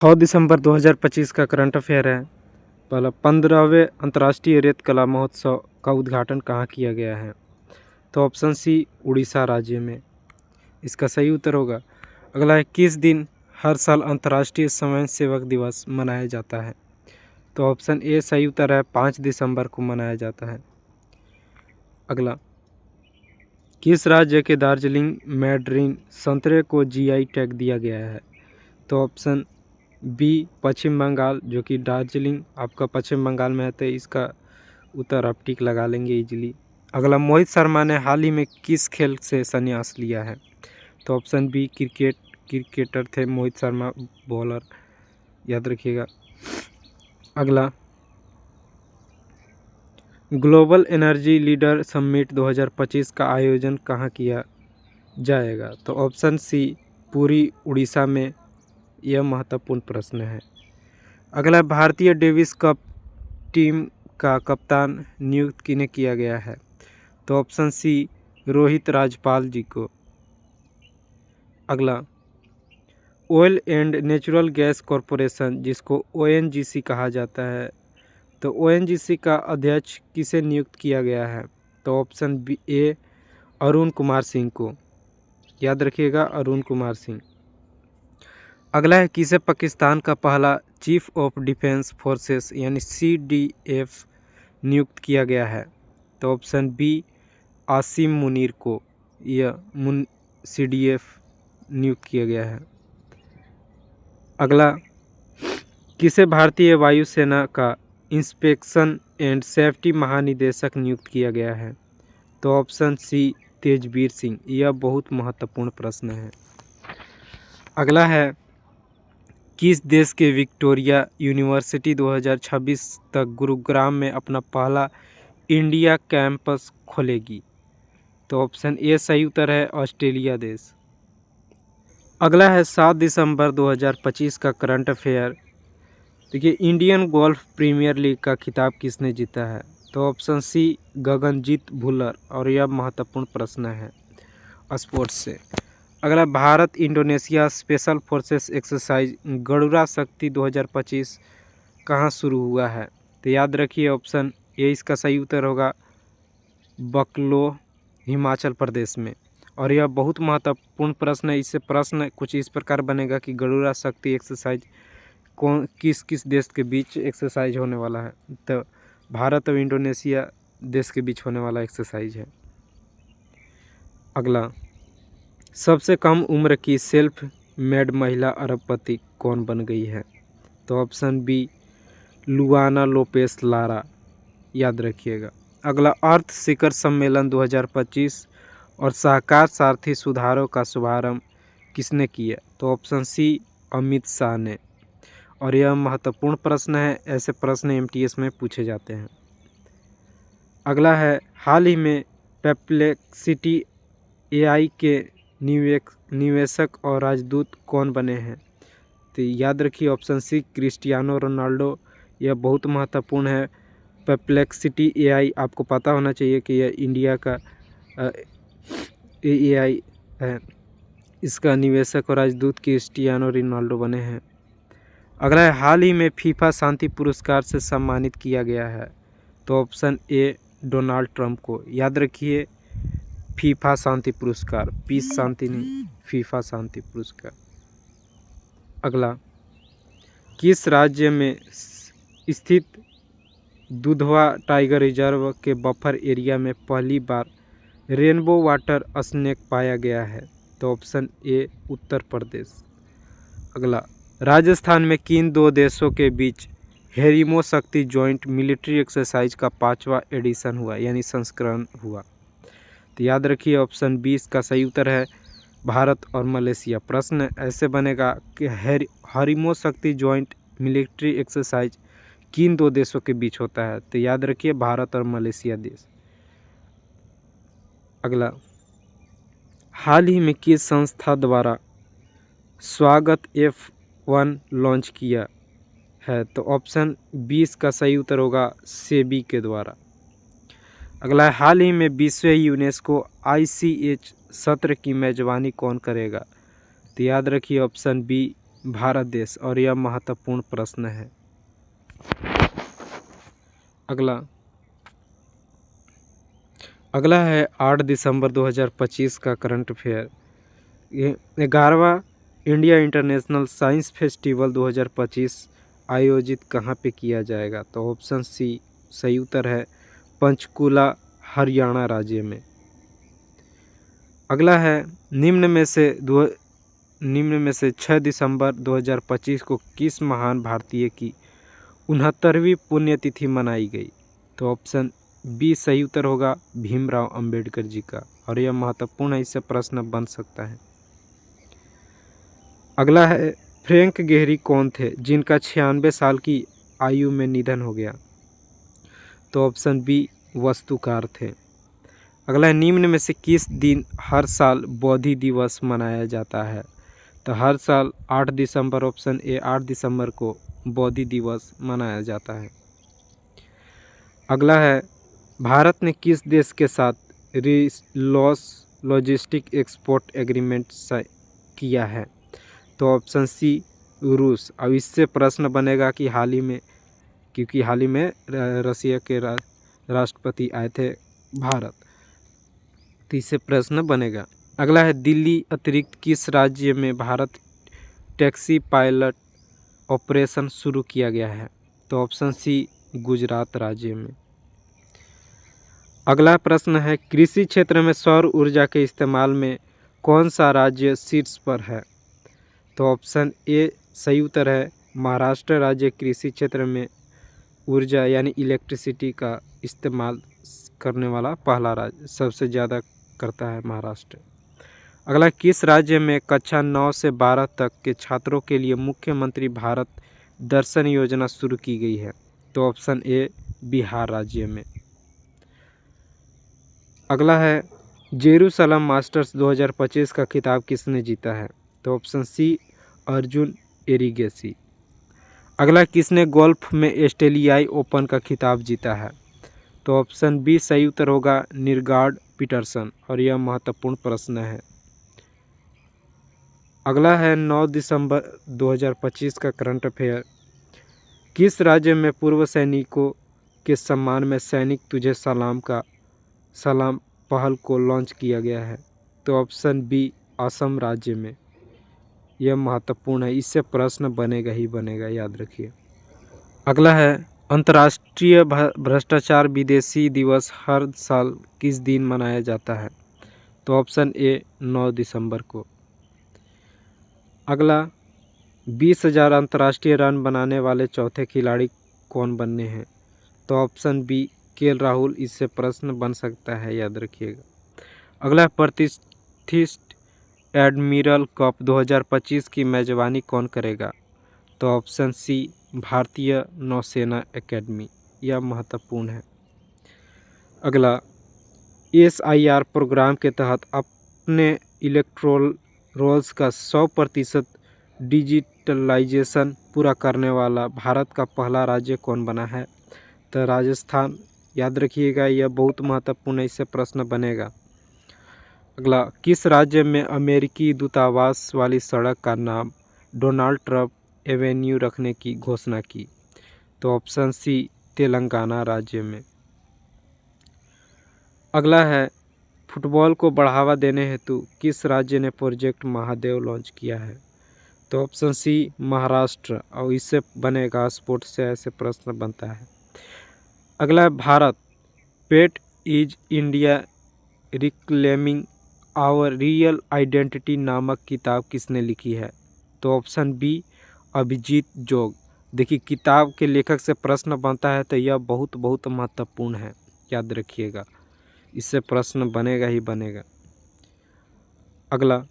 6 दिसंबर 2025 का current affair है। पहला, 15वें अंतर्राष्ट्रीय रेत कला महोत्सव का उद्घाटन कहाँ किया गया है? तो ऑप्शन सी, उड़ीसा राज्य में। इसका सही उत्तर होगा। अगला है, किस दिन हर साल अंतर्राष्ट्रीय स्वयंसेवक दिवस मनाया जाता है? तो ऑप्शन ए सही उत्तर है, 5 दिसंबर को मनाया जाता है। अगला, किस राज्य के दार्जिलिंग मैंडरिन संतरे को जीआई टैग दिया गया है? तो ऑप्शन बी, पश्चिम बंगाल, जो कि दार्जिलिंग आपका पश्चिम बंगाल में है, तो इसका उत्तर आप टिक लगा लेंगे इजीली। अगला, मोहित शर्मा ने हाल ही में किस खेल से संन्यास लिया है? तो ऑप्शन बी, क्रिकेटर थे मोहित शर्मा, बॉलर, याद रखिएगा। अगला, ग्लोबल एनर्जी लीडर समिट 2025 का आयोजन कहाँ किया जाएगा? तो ऑप्शन सी, पूरी उड़ीसा में। यह महत्वपूर्ण प्रश्न है। अगला, भारतीय डेविस कप टीम का कप्तान नियुक्त किन्हें किया गया है? तो ऑप्शन सी, रोहित राजपाल जी को। अगला, oil and natural gas corporation, जिसको ओएनजीसी कहा जाता है, तो ओएनजीसी का अध्यक्ष किसे नियुक्त किया गया है? तो ऑप्शन बी ए, अरुण कुमार सिंह को। याद रखिएगा, अरुण कुमार सिंह। अगला है, किसे पाकिस्तान का पहला चीफ ऑफ डिफेंस फोर्सेस यानी सीडीएफ नियुक्त किया गया है? तो ऑप्शन बी, आसिम मुनीर को यह सीडीएफ नियुक्त किया गया है। अगला, किसे भारतीय वायुसेना का इंस्पेक्शन एंड सेफ्टी महानिदेशक नियुक्त किया गया है? तो ऑप्शन सी, तेजवीर सिंह। यह बहुत महत्वपूर्ण प्रश्न है। अगला है, किस देश के विक्टोरिया यूनिवर्सिटी 2026 तक गुरुग्राम में अपना पहला इंडिया कैंपस खोलेगी? तो ऑप्शन ए सही उत्तर है, ऑस्ट्रेलिया देश। अगला है, 7 दिसंबर 2025 का करंट अफेयर। देखिए, इंडियन गोल्फ प्रीमियर लीग का खिताब किसने जीता है? तो ऑप्शन सी, गगनजीत भुल्लर, और यह महत्वपूर्ण प्रश्न है स्पोर्ट्स से। अगला, Bharat Indonesia special forces exercise Garuda शक्ति 2025 कहाँ शुरू हुआ है? तो याद रखिए, ऑप्शन ए इसका सही उत्तर होगा, बकलो, हिमाचल प्रदेश में। और यह बहुत महत्वपूर्ण प्रश्न है। इससे प्रश्न कुछ इस प्रकार बनेगा कि गरुड़ा शक्ति एक्सरसाइज कौन किस किस देश के बीच एक्सरसाइज होने वाला है? तो भारत और इंडोनेशिया देश के बीच होने वाला एक्सरसाइज है। अगला, सबसे कम उम्र की सेल्फ मेड महिला अरबपति कौन बन गई है? तो option B, Luana Lopes Lara. याद रखिएगा। अगला, अर्थ शिखर सम्मेलन 2025 और सहकार सारथी सुधारों का शुभारंभ किसने किया? तो ऑप्शन सी, अमित शाह ने। और यह महत्वपूर्ण प्रश्न है, ऐसे प्रश्न एमटीएस में पूछे जाते हैं। अगला है, हाल ही में परप्लेक्सिटी एआई के निवेशक और राजदूत कौन बने हैं? तो याद रखिए, ऑप्शन सी, क्रिस्टियानो रोनाल्डो। यह बहुत महत्वपूर्ण है। परप्लेक्सिटी एआई आपको पता होना चाहिए कि यह इंडिया का एआई है। इसका निवेशक और राजदूत क्रिस्टियानो रोनाल्डो बने हैं। अगला है, हाल ही में फीफा शांति पुरस्कार से सम्मानित किया गया है? तो ऑप्शन ए, डोनाल्ड ट्रंप को। याद रखिए, फीफा शांति पुरस्कार, पीस शांति नहीं, फीफा शांति पुरस्कार। अगला, किस राज्य में स्थित दुधवा टाइगर रिजर्व के बफर एरिया में पहली बार रेनबो वाटर स्नेक पाया गया है? तो ऑप्शन ए, उत्तर प्रदेश। अगला, राजस्थान में किन दो देशों के बीच हेरिमो शक्ति जॉइंट मिलिट्री एक्सरसाइज का 5वां एडिशन हुआ यानी संस्करण हुआ? तो याद रखिए, ऑप्शन बी इसका सही उत्तर है, भारत और मलेशिया। प्रश्न ऐसे बनेगा कि हेरिमो शक्ति जॉइंट मिलिट्री एक्सरसाइज किन दो देशों के बीच होता है? तो याद रखिए, भारत और मलेशिया देश। अगला, हाल ही में किस संस्था द्वारा स्वागत F1 लॉन्च किया है? तो ऑप्शन 20 का सही उत्तर होगा, सेबी के द्वारा। अगला है, हाल ही में विश्व यूनेस्को ICH सत्र की मेजबानी कौन करेगा? तो याद रखिए, ऑप्शन बी, भारत देश, और यह महत्वपूर्ण प्रश्न है। अगला है 8 दिसंबर 2025 का करंट अफेयर। ये 11वां इंडिया इंटरनेशनल साइंस फेस्टिवल 2025 आयोजित कहाँ पे किया जाएगा? तो ऑप्शन सी सही उत्तर है पंचकुला, हरियाणा राज्य में। अगला है निम्न में से 6 दिसंबर 2025 को किस महान भारतीय की 69वीं पुण्यतिथि मनाई गई? तो ऑप्शन बी सही उत्तर होगा भीमराव अंबेडकर जी का, और यह महत्वपूर्ण है, इससे प्रश्न बन सकता है। अगला है फ्रैंक गेहरी कौन थे जिनका 96 साल की आयु में निधन हो गया? तो ऑप्शन बी वास्तुकार थे। अगला है निम्न में से किस दिन हर साल बौद्धि दिवस मनाया जाता है? तो हर साल 8 दिसंबर, ऑप्शन ए 8 दिसंबर को बौद्धि दिवस मनाया जाता है। अगला है भारत ने किस देश के साथ लॉस लॉजिस्टिक एक्सपोर्ट एग्रीमेंट किया है? तो ऑप्शन सी रूस। अब इससे प्रश्न बनेगा कि क्योंकि हाल ही में रसिया के राष्ट्रपति आए थे भारत, तो इससे प्रश्न बनेगा। अगला है दिल्ली अतिरिक्त किस राज्य में भारत टैक्सी पायलट ऑपरेशन शुरू किया गया है? तो ऑप्शन सी गुजरात राज्य में। अगला प्रश्न है कृषि क्षेत्र में सौर ऊर्जा के इस्तेमाल में कौन सा राज्य शीर्ष पर है? तो ऑप्शन ए सही उत्तर है महाराष्ट्र राज्य कृषि क्षेत्र में ऊर्जा यानी इलेक्ट्रिसिटी का इस्तेमाल करने वाला पहला राज्य, सबसे ज़्यादा करता है महाराष्ट्र। अगला किस राज्य में कक्षा 9 से 12 तक के छात्रों के लिए मुख्यमंत्री भारत दर्शन योजना शुरू की गई है? तो ऑप्शन ए बिहार राज्य में। अगला है जेरूसलम मास्टर्स 2025 का खिताब किसने जीता है? तो ऑप्शन सी अर्जुन एरिगेसी। अगला किसने गोल्फ में ऑस्ट्रेलियाई ओपन का खिताब जीता है? तो ऑप्शन बी सही उत्तर होगा नीरगार्ड पीटरसन, और यह महत्वपूर्ण प्रश्न है। अगला है 9 दिसंबर 2025 का करंट अफेयर। किस राज्य में पूर्व सैनिकों के सम्मान में सैनिक तुझे सलाम पहल को लॉन्च किया गया है? तो ऑप्शन बी असम राज्य में। यह महत्वपूर्ण है, इससे प्रश्न बनेगा ही बनेगा, याद रखिए। अगला है अंतर्राष्ट्रीय भ्रष्टाचार विदेशी दिवस हर साल किस दिन मनाया जाता है? तो ऑप्शन ए 9 दिसंबर को। अगला 20,000 अंतर्राष्ट्रीय रन बनाने वाले चौथे खिलाड़ी कौन बनने हैं? तो ऑप्शन बी केएल राहुल, इससे प्रश्न बन सकता है, याद रखिएगा। अगला प्रतिष्ठित एडमिरल कप 2025 की मेजबानी कौन करेगा? तो ऑप्शन सी भारतीय नौसेना एकेडमी, यह महत्वपूर्ण है। अगला SIR प्रोग्राम के तहत अपने इलेक्ट्रोल रोल्स का 100% डिजिटलाइजेशन पूरा करने वाला भारत का पहला राज्य कौन बना है? तो राजस्थान, याद रखिएगा, यह बहुत महत्वपूर्ण है, इससे प्रश्न बनेगा। अगला किस राज्य में अमेरिकी दूतावास वाली सड़क का नाम डोनाल्ड ट्रंप एवेन्यू रखने की घोषणा की? तो ऑप्शन सी तेलंगाना राज्य में। अगला है फुटबॉल को बढ़ावा देने हेतु किस राज्य ने प्रोजेक्ट महादेव लॉन्च किया है? तो ऑप्शन सी महाराष्ट्र, और इससे बनेगा स्पोर्ट्स से ऐसे प्रश्न बनता है। अगला है भारत पेट is India reclaiming our real identity नामक किताब किसने लिखी है? तो ऑप्शन बी अभिजीत जोग। देखिए किताब के लेखक से प्रश्न बनता है तो यह बहुत बहुत महत्वपूर्ण है, याद रखिएगा, इससे प्रश्न बनेगा ही बनेगा। अगला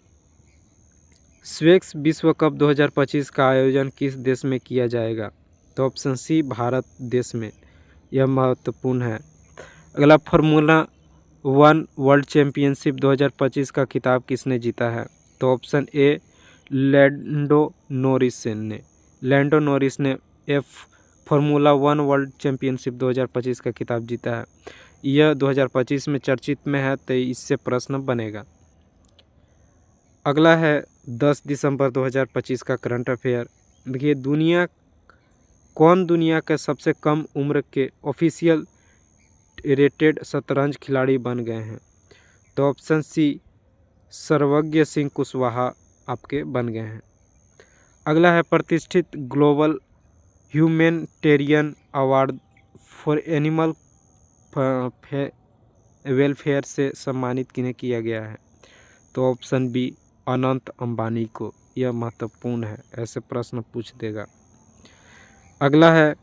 स्वेक्स विश्व कप 2025 का आयोजन किस देश में किया जाएगा? तो ऑप्शन सी भारत देश में, यह महत्वपूर्ण है। अगला फार्मूला 1 वर्ल्ड चैम्पियनशिप 2025 का खिताब किसने जीता है? तो ऑप्शन ए लैंडो नॉरिस ने फार्मूला 1 वर्ल्ड चैम्पियनशिप 2025 का खिताब जीता है। यह 2025 में चर्चित में है, तो इससे प्रश्न बनेगा। अगला है 10 दिसंबर 2025 का करंट अफेयर। देखिए, दुनिया के सबसे कम उम्र के ऑफिशियल रेटेड शतरंज खिलाड़ी बन गए हैं? तो ऑप्शन सी सर्वज्ञ सिंह कुशवाहा आपके बन गए हैं। अगला है प्रतिष्ठित global humanitarian award for animal welfare से सम्मानित किन्हें किया गया है? तो ऑप्शन बी अनंत अंबानी को। यह महत्वपूर्ण है, ऐसे प्रश्न पूछ देगा। अगला है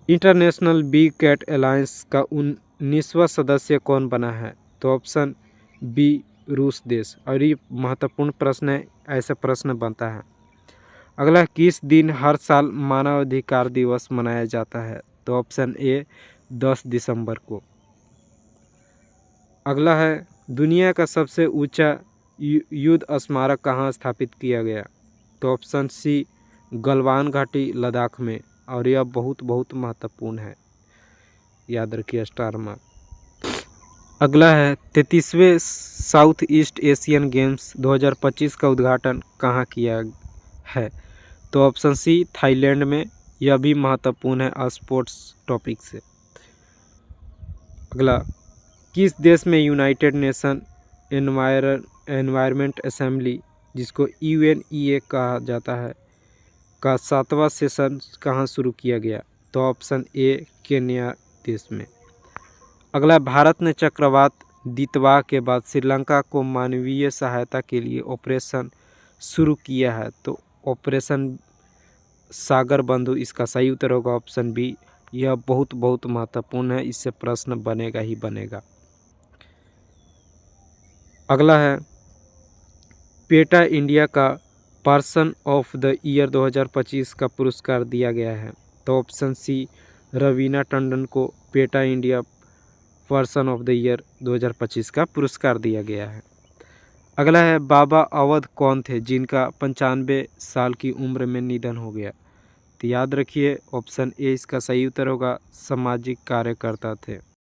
इंटरनेशनल बी कैट अलायंस का 19वां सदस्य कौन बना है? तो ऑप्शन बी रूस देश। और ये महत्वपूर्ण प्रश्न है, ऐसा प्रश्न बनता है। अगला किस दिन हर साल मानवाधिकार दिवस मनाया जाता है? तो ऑप्शन ए 10 दिसंबर को। अगला है दुनिया का सबसे ऊंचा युद्ध स्मारक कहाँ स्थापित किया गया? तो ऑप्शन सी गलवान घाटी लद्दाख में। और यह बहुत बहुत महत्वपूर्ण है, याद रखिए, स्टार मार्क। अगला है 33वें साउथ ईस्ट एशियन गेम्स 2025 का उद्घाटन कहाँ किया है? तो ऑप्शन सी थाईलैंड में। यह भी महत्वपूर्ण है स्पोर्ट्स टॉपिक से। अगला किस देश में यूनाइटेड नेशन एनवायरनमेंट असेंबली, जिसको UNEA कहा जाता है, का 7वां सेशन कहाँ शुरू किया गया? तो ऑप्शन ए केन्या देश में। अगला भारत ने चक्रवात दितवा के बाद श्रीलंका को मानवीय सहायता के लिए ऑपरेशन शुरू किया है। तो ऑपरेशन सागर बंधु इसका सही उत्तर होगा ऑप्शन बी। यह बहुत बहुत महत्वपूर्ण है, इससे प्रश्न बनेगा ही बनेगा। अगला है पेटा इंडिया का पर्सन ऑफ द ईयर 2025 का पुरस्कार दिया गया है। तो ऑप्शन सी रवीना टंडन को PETA India person of the year 2025 का पुरस्कार दिया गया है। अगला है बाबा अवध कौन थे जिनका 95 साल की उम्र में निधन हो गया? तो याद रखिए ऑप्शन ए इसका सही उत्तर होगा, सामाजिक कार्यकर्ता थे।